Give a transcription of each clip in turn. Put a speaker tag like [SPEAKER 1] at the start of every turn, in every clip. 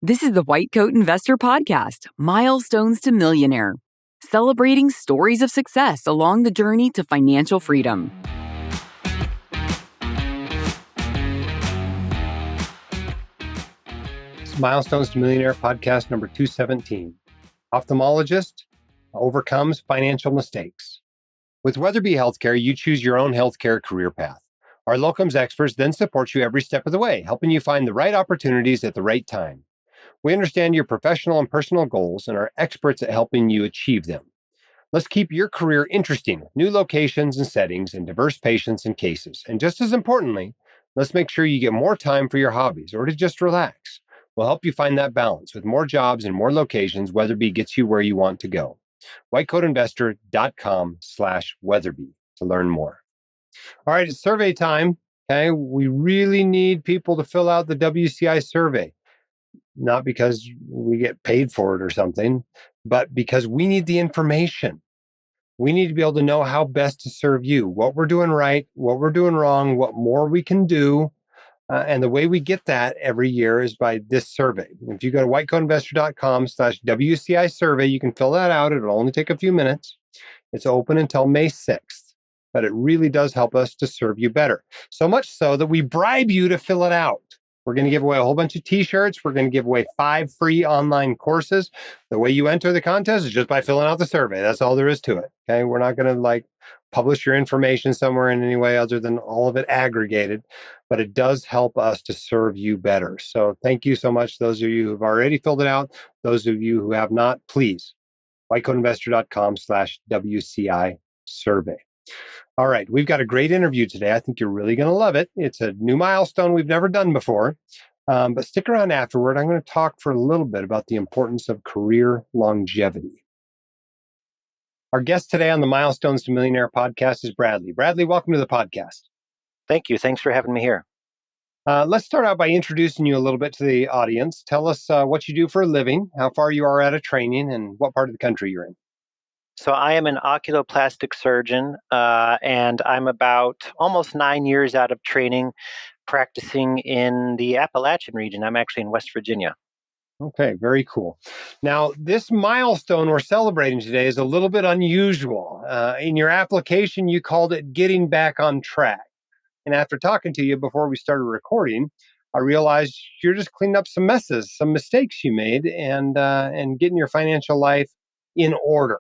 [SPEAKER 1] This is the White Coat Investor Podcast, Milestones to Millionaire, celebrating stories of success along the journey to financial freedom.
[SPEAKER 2] This is Milestones to Millionaire Podcast number 217. Ophthalmologist overcomes financial mistakes. With Weatherby Healthcare, you choose your own healthcare career path. Our locums experts then support you every step of the way, helping you find the right opportunities at the right time. We understand your professional and personal goals and are experts at helping you achieve them. Let's keep your career interesting with new locations and settings and diverse patients and cases. And just as importantly, let's make sure you get more time for your hobbies or to just relax. We'll help you find that balance with more jobs and more locations. Weatherby gets you where you want to go. whitecoatinvestor.com/Weatherby to learn more. All right, it's survey time. Okay, we really need people to fill out the WCI survey. Not because we get paid for it or something, but because we need the information. We need to be able to know how best to serve you, what we're doing right, what we're doing wrong, what more we can do. And the way we get that every year is by this survey. If you go to whitecoatinvestor.com/WCI survey, you can fill that out. It'll only take a few minutes. It's open until May 6th, but it really does help us to serve you better. So much so that we bribe you to fill it out. We're going to give away a whole bunch of t-shirts. We're going to give away 5 free online courses. The way you enter the contest is just by filling out the survey. That's all there is to it. Okay. We're not going to publish your information somewhere in any way other than all of it aggregated, but it does help us to serve you better. So thank you so much. Those of you who've already filled it out, those of you who have not, please, whitecoatinvestor.com/WCI survey. All right, we've got a great interview today. I think you're really going to love it. It's a new milestone we've never done before. But stick around afterward. I'm going to talk for a little bit about the importance of career longevity. Our guest today on the Milestones to Millionaire podcast is Bradley. Bradley, welcome to the podcast.
[SPEAKER 3] Thank you. Thanks for having me here.
[SPEAKER 2] Let's start out by introducing you a little bit to the audience. Tell us what you do for a living, how far you are out of training, and what part of the country you're in.
[SPEAKER 3] So I am an oculoplastic surgeon, and I'm about almost 9 years out of training, practicing in the Appalachian region. I'm actually in West Virginia.
[SPEAKER 2] Okay, very cool. Now, this milestone we're celebrating today is a little bit unusual. In your application, you called it getting back on track. And after talking to you before we started recording, I realized you're just cleaning up some messes, some mistakes you made, and getting your financial life in order.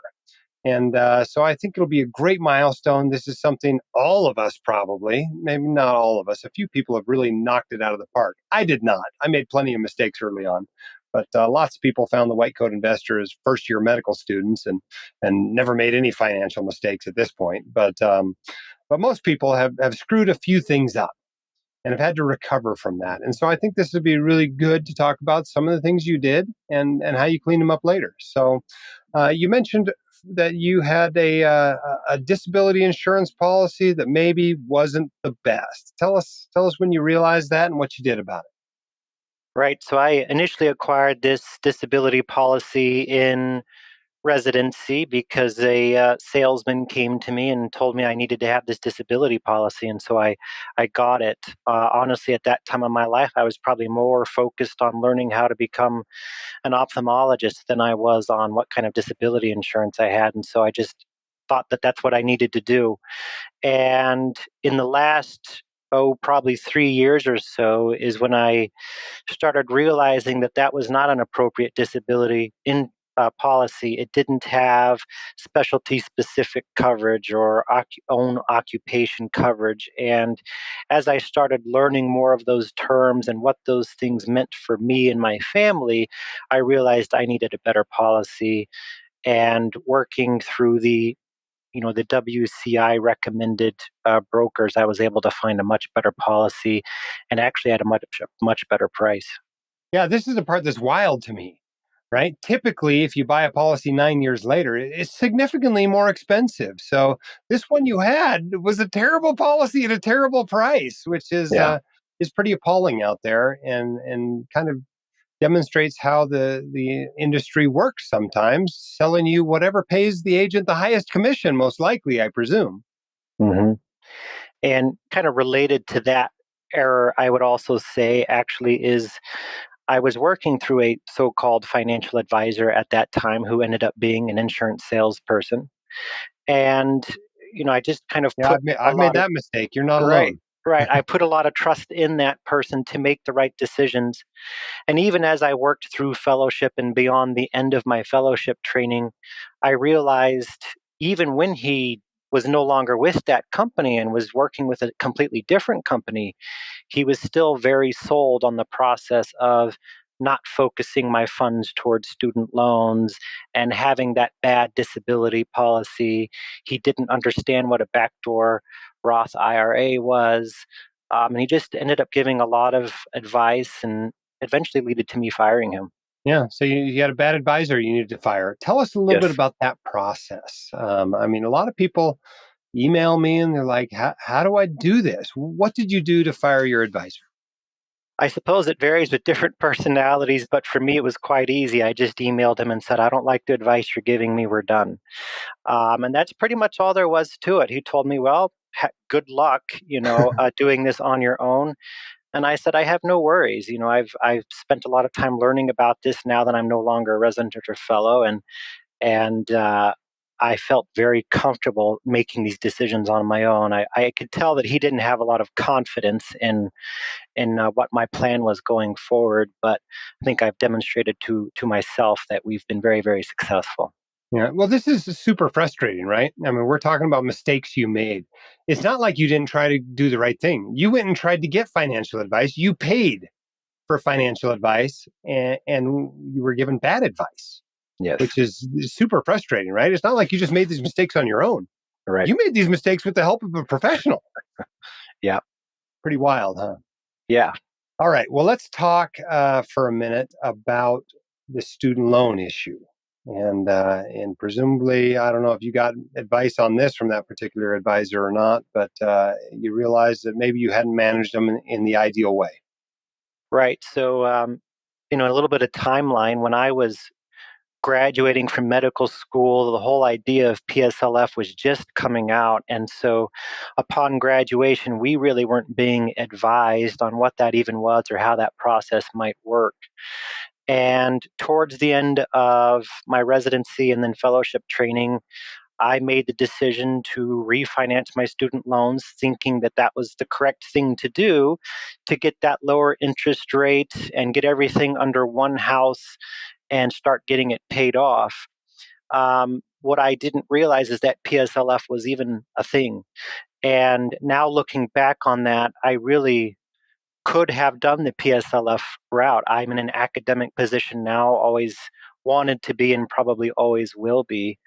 [SPEAKER 2] And so I think it'll be a great milestone. This is something all of us probably, maybe not all of us, a few people have really knocked it out of the park. I did not. I made plenty of mistakes early on. But lots of people found the White Coat Investor as first-year medical students and never made any financial mistakes at this point. But most people have screwed a few things up and have had to recover from that. And so I think this would be really good to talk about some of the things you did and how you clean them up later. So you mentioned that you had a disability insurance policy that maybe wasn't the best. Tell us when you realized that and what you did about it.
[SPEAKER 3] Right. So I initially acquired this disability policy in residency because a salesman came to me and told me I needed to have this disability policy. And so I got it. Honestly, at that time of my life, I was probably more focused on learning how to become an ophthalmologist than I was on what kind of disability insurance I had. And so I just thought that that's what I needed to do. And in the last, probably 3 years or so is when I started realizing that that was not an appropriate disability in policy. It didn't have specialty-specific coverage or own occupation coverage. And as I started learning more of those terms and what those things meant for me and my family, I realized I needed a better policy. And working through the WCI recommended brokers, I was able to find a much better policy and actually at a much better price.
[SPEAKER 2] Yeah, this is the part that's wild to me, right? Typically, if you buy a policy 9 years later, it's significantly more expensive. So this one you had was a terrible policy at a terrible price, which is pretty appalling out there and kind of demonstrates how the industry works sometimes, selling you whatever pays the agent the highest commission, most likely, I presume.
[SPEAKER 3] Mm-hmm. And kind of related to that error, I would also say actually is I was working through a so-called financial advisor at that time who ended up being an insurance salesperson. And, I just kind of
[SPEAKER 2] Yeah,
[SPEAKER 3] put a
[SPEAKER 2] I've made
[SPEAKER 3] lot of,
[SPEAKER 2] that mistake. You're not
[SPEAKER 3] right,
[SPEAKER 2] alone.
[SPEAKER 3] right. I put a lot of trust in that person to make the right decisions. And even as I worked through fellowship and beyond the end of my fellowship training, I realized even when he was no longer with that company and was working with a completely different company, he was still very sold on the process of not focusing my funds towards student loans and having that bad disability policy. He didn't understand what a backdoor Roth IRA was. And he just ended up giving a lot of advice and eventually leaded to me firing him.
[SPEAKER 2] Yeah. So you got a bad advisor you need to fire. Tell us a little bit
[SPEAKER 3] Yes.
[SPEAKER 2] about that process. I mean, a lot of people email me and they're like, how do I do this? What did you do to fire your advisor?
[SPEAKER 3] I suppose it varies with different personalities, but for me, it was quite easy. I just emailed him and said, I don't like the advice you're giving me. We're done. And that's pretty much all there was to it. He told me, well, good luck, doing this on your own. And I said, I have no worries. I've spent a lot of time learning about this now that I'm no longer a resident or fellow, and I felt very comfortable making these decisions on my own. I could tell that he didn't have a lot of confidence in what my plan was going forward, but I think I've demonstrated to myself that we've been very, very successful.
[SPEAKER 2] Yeah. Well, this is super frustrating, right? I mean, we're talking about mistakes you made. It's not like you didn't try to do the right thing. You went and tried to get financial advice. You paid for financial advice and you were given bad advice,
[SPEAKER 3] Yes,
[SPEAKER 2] which is super frustrating, right? It's not like you just made these mistakes on your own.
[SPEAKER 3] right.
[SPEAKER 2] You made these mistakes with the help of a professional.
[SPEAKER 3] Yeah,
[SPEAKER 2] Pretty wild, huh?
[SPEAKER 3] yeah.
[SPEAKER 2] All right. Well, let's talk for a minute about the student loan issue. And presumably, I don't know if you got advice on this from that particular advisor or not, but you realized that maybe you hadn't managed them in the ideal way.
[SPEAKER 3] Right. So, a little bit of timeline. When I was graduating from medical school, the whole idea of PSLF was just coming out. And so, upon graduation, we really weren't being advised on what that even was or how that process might work. And towards the end of my residency and then fellowship training, I made the decision to refinance my student loans, thinking that that was the correct thing to do to get that lower interest rate and get everything under one house and start getting it paid off. What I didn't realize is that PSLF was even a thing. And now looking back on that, I really could have done the PSLF route. I'm in an academic position now, always wanted to be, and probably always will be.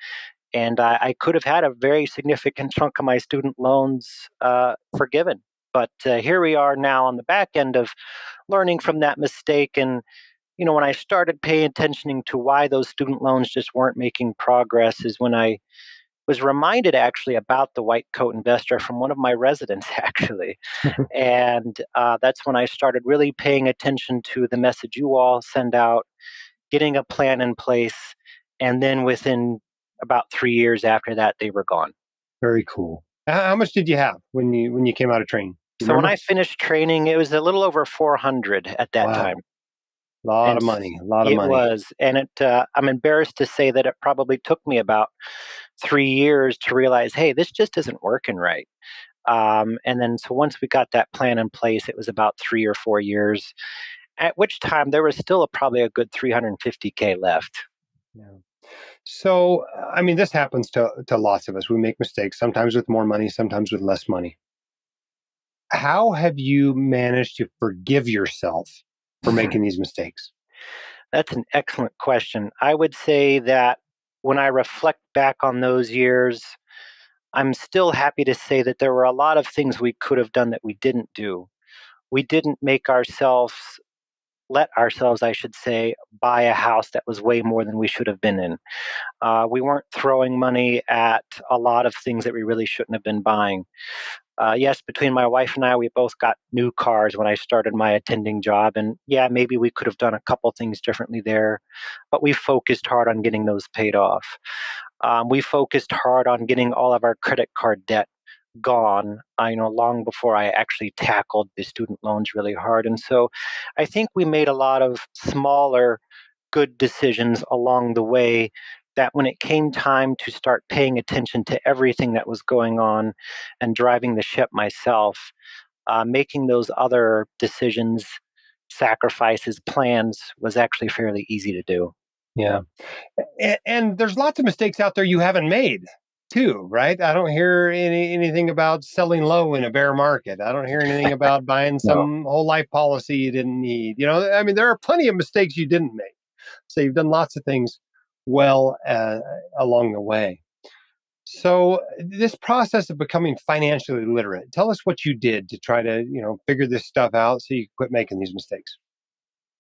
[SPEAKER 3] And I could have had a very significant chunk of my student loans forgiven. But here we are now on the back end of learning from that mistake. And, when I started paying attention to why those student loans just weren't making progress is when I was reminded actually about the white coat investor from one of my residents, actually. And that's when I started really paying attention to the message you all send out, getting a plan in place. And then within about 3 years after that, they were gone.
[SPEAKER 2] Very cool. How much did you have when you came out of training? Do you
[SPEAKER 3] So when
[SPEAKER 2] remember?
[SPEAKER 3] I finished training, it was a little over 400 at that time.
[SPEAKER 2] Wow, a lot
[SPEAKER 3] And
[SPEAKER 2] of money. A lot of
[SPEAKER 3] it
[SPEAKER 2] money.
[SPEAKER 3] was, and I'm embarrassed to say that it probably took me about 3 years to realize, hey, this just isn't working right. And then, so once we got that plan in place, it was about 3 or 4 years, at which time there was still probably a good 350K left.
[SPEAKER 2] Yeah. So, I mean, this happens to lots of us. We make mistakes, sometimes with more money, sometimes with less money. How have you managed to forgive yourself for making these mistakes?
[SPEAKER 3] That's an excellent question. I would say that when I reflect back on those years, I'm still happy to say that there were a lot of things we could have done that we didn't do. We didn't let ourselves, I should say, buy a house that was way more than we should have been in. We weren't throwing money at a lot of things that we really shouldn't have been buying. Yes, between my wife and I, we both got new cars when I started my attending job. And yeah, maybe we could have done a couple things differently there, but we focused hard on getting those paid off. We focused hard on getting all of our credit card debt gone, long before I actually tackled the student loans really hard. And so I think we made a lot of smaller, good decisions along the way that when it came time to start paying attention to everything that was going on and driving the ship myself, making those other decisions, sacrifices, plans was actually fairly easy to do.
[SPEAKER 2] Yeah. And there's lots of mistakes out there you haven't made too, right? I don't hear anything about selling low in a bear market. I don't hear anything about buying
[SPEAKER 3] No.
[SPEAKER 2] some whole life policy you didn't need. I mean, there are plenty of mistakes you didn't make. So you've done lots of things well along the way. So this process of becoming financially literate, tell us what you did to try to, figure this stuff out so you quit making these mistakes.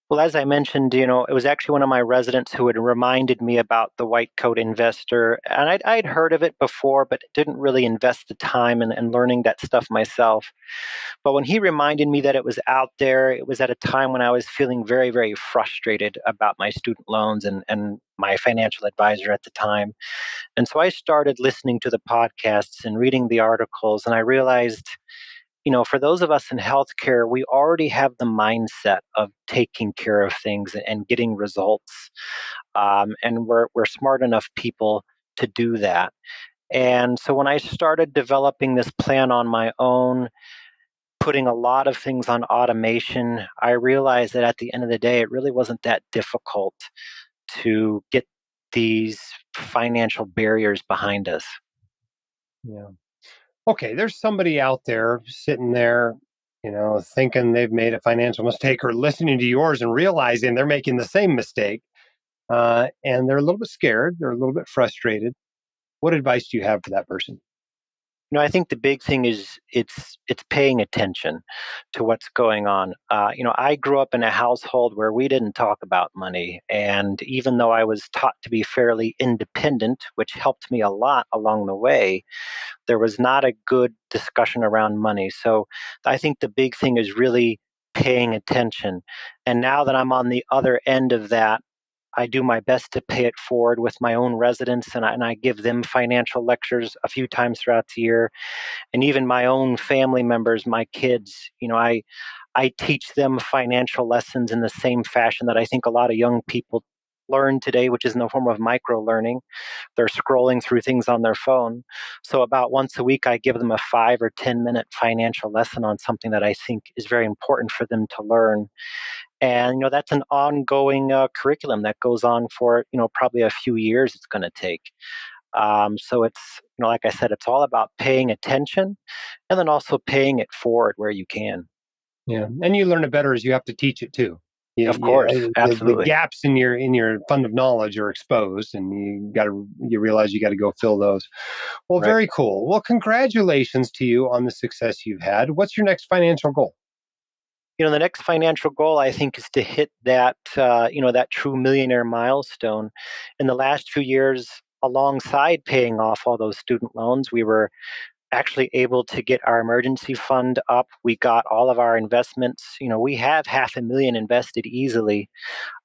[SPEAKER 3] Well, as I mentioned, it was actually one of my residents who had reminded me about the white coat investor. And I'd heard of it before, but didn't really invest the time in learning that stuff myself. But when he reminded me that it was out there, it was at a time when I was feeling very, very frustrated about my student loans and my financial advisor at the time. And so I started listening to the podcasts and reading the articles, and I realized for those of us in healthcare, we already have the mindset of taking care of things and getting results. And we're smart enough people to do that. And so when I started developing this plan on my own, putting a lot of things on automation, I realized that at the end of the day, it really wasn't that difficult to get these financial barriers behind us.
[SPEAKER 2] Yeah. Okay, there's somebody out there sitting there, thinking they've made a financial mistake or listening to yours and realizing they're making the same mistake. And they're a little bit scared. They're a little bit frustrated. What advice do you have for that person?
[SPEAKER 3] I think the big thing is it's paying attention to what's going on. I grew up in a household where we didn't talk about money, and even though I was taught to be fairly independent, which helped me a lot along the way, there was not a good discussion around money. So I think the big thing is really paying attention. And now that I'm on the other end of that, I do my best to pay it forward with my own residents, and I give them financial lectures a few times throughout the year. And even my own family members, my kids, I teach them financial lessons in the same fashion that I think a lot of young people learn today, which is in the form of micro learning. They're scrolling through things on their phone. So about once a week, I give them a 5 or 10 minute financial lesson on something that I think is very important for them to learn. And that's an ongoing curriculum that goes on for probably a few years. It's going to take. So it's like I said, it's all about paying attention and then also paying it forward where you can.
[SPEAKER 2] Yeah, and you learn it better as you have to teach it too.
[SPEAKER 3] Of course,
[SPEAKER 2] The
[SPEAKER 3] absolutely.
[SPEAKER 2] gaps in your fund of knowledge are exposed, and you realize you got to go fill those. Well,
[SPEAKER 3] Right.
[SPEAKER 2] very cool. Well, congratulations to you on the success you've had. What's your next financial goal?
[SPEAKER 3] The next financial goal I think is to hit that that true millionaire milestone. In the last few years, alongside paying off all those student loans, we were actually able to get our emergency fund up. We got all of our investments. We have 500,000 invested easily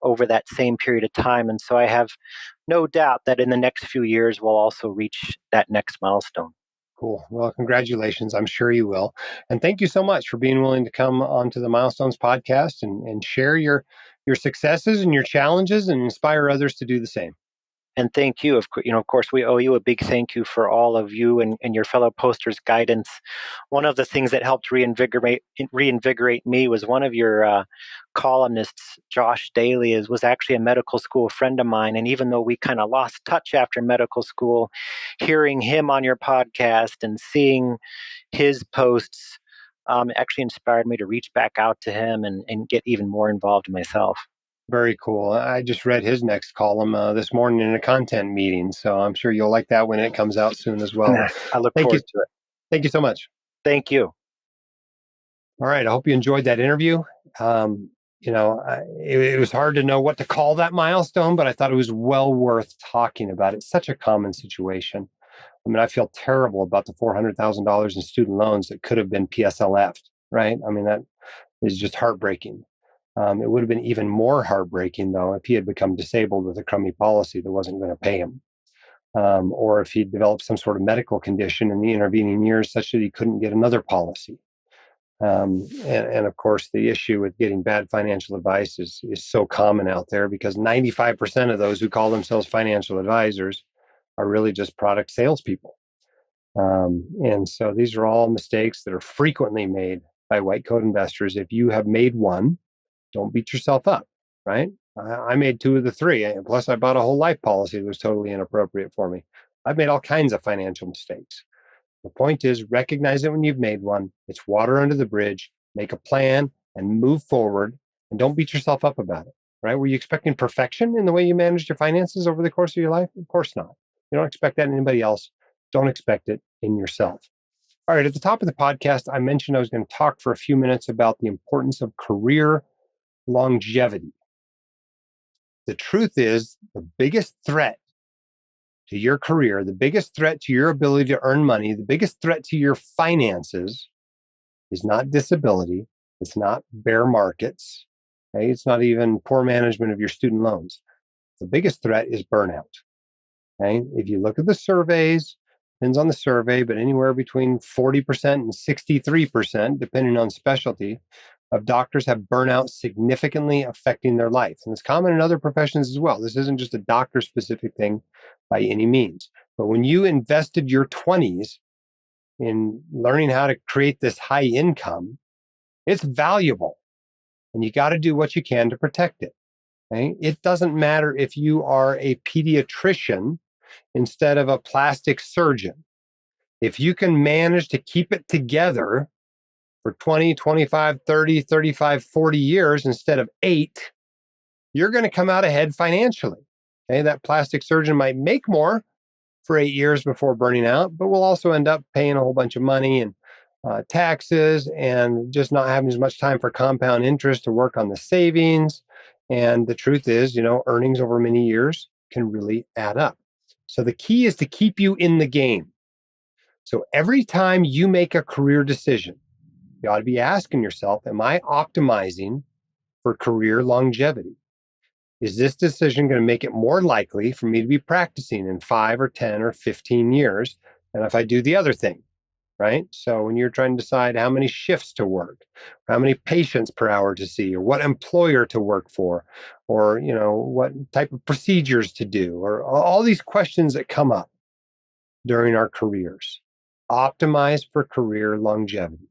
[SPEAKER 3] over that same period of time. And so I have no doubt that in the next few years, we'll also reach that next milestone.
[SPEAKER 2] Cool. Well, congratulations. I'm sure you will. And thank you so much for being willing to come onto the Milestones podcast and share your successes and your challenges and inspire others to do the same.
[SPEAKER 3] And thank you. Of course, we owe you a big thank you for all of you and your fellow posters' guidance. One of the things that helped reinvigorate me was one of your columnists, Josh Daly, was actually a medical school friend of mine. And even though we kind of lost touch after medical school, hearing him on your podcast and seeing his posts actually inspired me to reach back out to him and get even more involved myself.
[SPEAKER 2] Very cool. I just read his next column this morning in a content meeting, so I'm sure you'll like that when it comes out soon as well.
[SPEAKER 3] I look
[SPEAKER 2] Thank you.
[SPEAKER 3] forward to it.
[SPEAKER 2] Thank you so much.
[SPEAKER 3] Thank you.
[SPEAKER 2] All right. I hope you enjoyed that interview. It was hard to know what to call that milestone, but I thought it was well worth talking about. It's such a common situation. I mean, I feel terrible about the $400,000 in student loans that could have been PSLF'd, right? I mean, that is just heartbreaking. It would have been even more heartbreaking, though, if he had become disabled with a crummy policy that wasn't going to pay him. or if he developed some sort of medical condition in the intervening years such that he couldn't get another policy. And of course, the issue with getting bad financial advice is so common out there because 95% of those who call themselves financial advisors are really just product salespeople. And so these are all mistakes that are frequently made by white coat investors. If you have made one, don't beat yourself up, right? I made two of the three. Plus, I bought a whole life policy that was totally inappropriate for me. I've made all kinds of financial mistakes. The point is, recognize it when you've made one. It's water under the bridge. Make a plan and move forward. And don't beat yourself up about it, right? Were you expecting perfection in the way you managed your finances over the course of your life? Of course not. You don't expect that in anybody else. Don't expect it in yourself. All right, at the top of the podcast, I mentioned I was going to talk for a few minutes about the importance of career longevity. The truth is, the biggest threat to your career, the biggest threat to your ability to earn money, the biggest threat to your finances is not disability. It's not bear markets. Okay? It's not even poor management of your student loans. The biggest threat is burnout. Okay? If you look at the surveys, depends on the survey, but anywhere between 40% and 63%, depending on specialty, of doctors have burnout significantly affecting their life. And it's common in other professions as well. This isn't just a doctor-specific thing by any means. But when you invested your 20s in learning how to create this high income, it's valuable. And you got to do what you can to protect it. Okay? It doesn't matter if you are a pediatrician instead of a plastic surgeon. If you can manage to keep it together for 20, 25, 30, 35, 40 years instead of 8, you're going to come out ahead financially. Okay? That plastic surgeon might make more for 8 years before burning out, but will also end up paying a whole bunch of money and taxes and just not having as much time for compound interest to work on the savings. And the truth is, earnings over many years can really add up. So the key is to keep you in the game. So every time you make a career decision, you ought to be asking yourself, am I optimizing for career longevity? Is this decision going to make it more likely for me to be practicing in 5 or 10 or 15 years than if I do the other thing, right? So when you're trying to decide how many shifts to work, how many patients per hour to see, or what employer to work for, or, what type of procedures to do, or all these questions that come up during our careers, optimize for career longevity.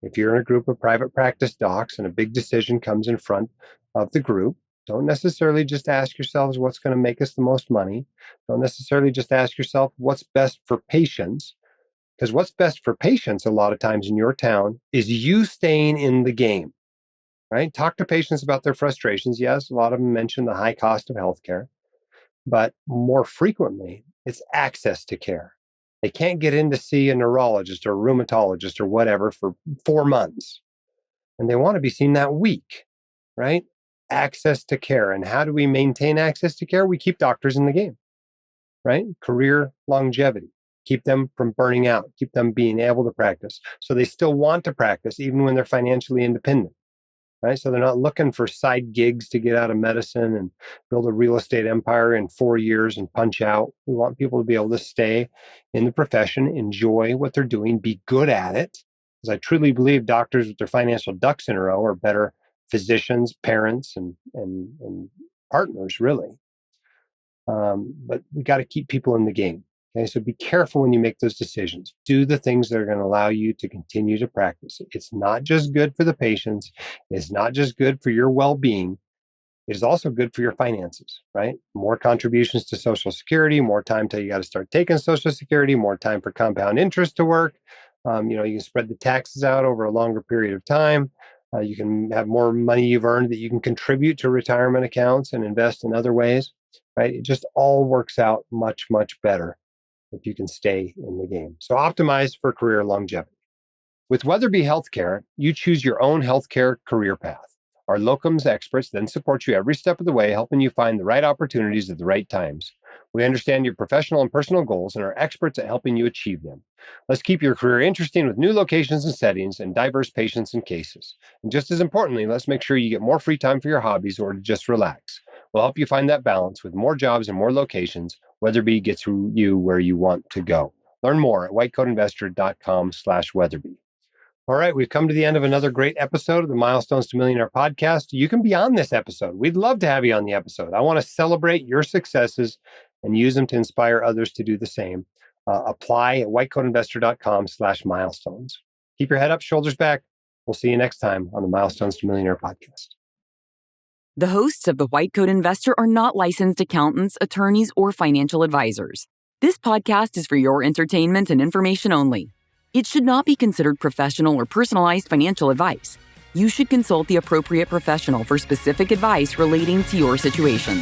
[SPEAKER 2] If you're in a group of private practice docs and a big decision comes in front of the group, don't necessarily just ask yourselves what's going to make us the most money. Don't necessarily just ask yourself what's best for patients, because what's best for patients a lot of times in your town is you staying in the game, right? Talk to patients about their frustrations. Yes, a lot of them mention the high cost of healthcare, but more frequently, it's access to care. They can't get in to see a neurologist or a rheumatologist or whatever for 4 months. And they want to be seen that week, right? Access to care. And how do we maintain access to care? We keep doctors in the game, right? Career longevity. Keep them from burning out. Keep them being able to practice. So they still want to practice even when they're financially independent, right? So they're not looking for side gigs to get out of medicine and build a real estate empire in 4 years and punch out. We want people to be able to stay in the profession, enjoy what they're doing, be good at it. Because I truly believe doctors with their financial ducks in a row are better physicians, parents, and partners, really. But we got to keep people in the game. Okay, so be careful when you make those decisions. Do the things that are going to allow you to continue to practice. It's not just good for the patients. It's not just good for your well-being. It is also good for your finances, right? More contributions to Social Security, more time till you got to start taking Social Security, more time for compound interest to work. You can spread the taxes out over a longer period of time. You can have more money you've earned that you can contribute to retirement accounts and invest in other ways, right? It just all works out much, much better if you can stay in the game. So optimize for career longevity. With Weatherby Healthcare, you choose your own healthcare career path. Our locums experts then support you every step of the way, helping you find the right opportunities at the right times. We understand your professional and personal goals and are experts at helping you achieve them. Let's keep your career interesting with new locations and settings and diverse patients and cases. And just as importantly, let's make sure you get more free time for your hobbies or to just relax. We'll help you find that balance with more jobs and more locations Weatherby gets you where you want to go. Learn more at whitecoatinvestor.com/Weatherby. All right, we've come to the end of another great episode of the Milestones to Millionaire podcast. You can be on this episode. We'd love to have you on the episode. I want to celebrate your successes and use them to inspire others to do the same. Apply at whitecoatinvestor.com/milestones. Keep your head up, shoulders back. We'll see you next time on the Milestones to Millionaire podcast.
[SPEAKER 1] The hosts of The White Coat Investor are not licensed accountants, attorneys, or financial advisors. This podcast is for your entertainment and information only. It should not be considered professional or personalized financial advice. You should consult the appropriate professional for specific advice relating to your situation.